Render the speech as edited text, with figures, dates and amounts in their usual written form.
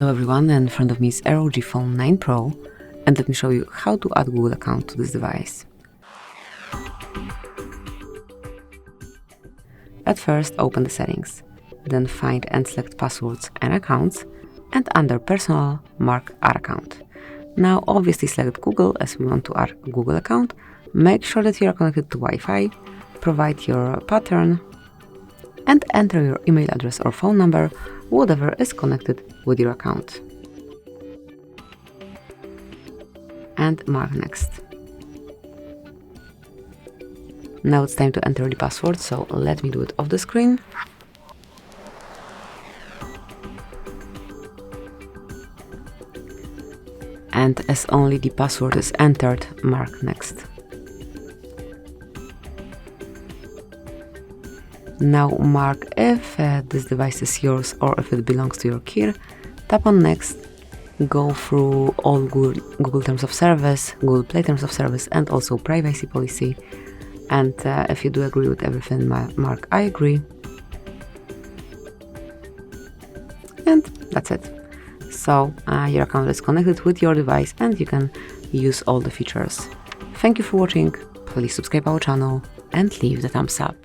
Hello everyone, in front of me is ROG Phone 9 Pro, and let me show you how to add Google account to this device. At first, open the settings, then find and select passwords and accounts, and under personal, mark Add account. Now obviously select Google as we want to add a Google account. Make sure that you are connected to Wi-Fi, provide your pattern, and enter your email address or phone number, whatever is connected with your account. And mark Next. Now it's time to enter the password, so let me do it off the screen. And as only the password is entered, mark Next. Now mark if this device is yours or if it belongs to your key. Tap on Next, go through all Google Terms of Service, Google Play Terms of Service, and also privacy policy. And if you do agree with everything, mark I agree. And that's it. So your account is connected with your device and you can use all the features. Thank you for watching. Please subscribe our channel and leave the thumbs up.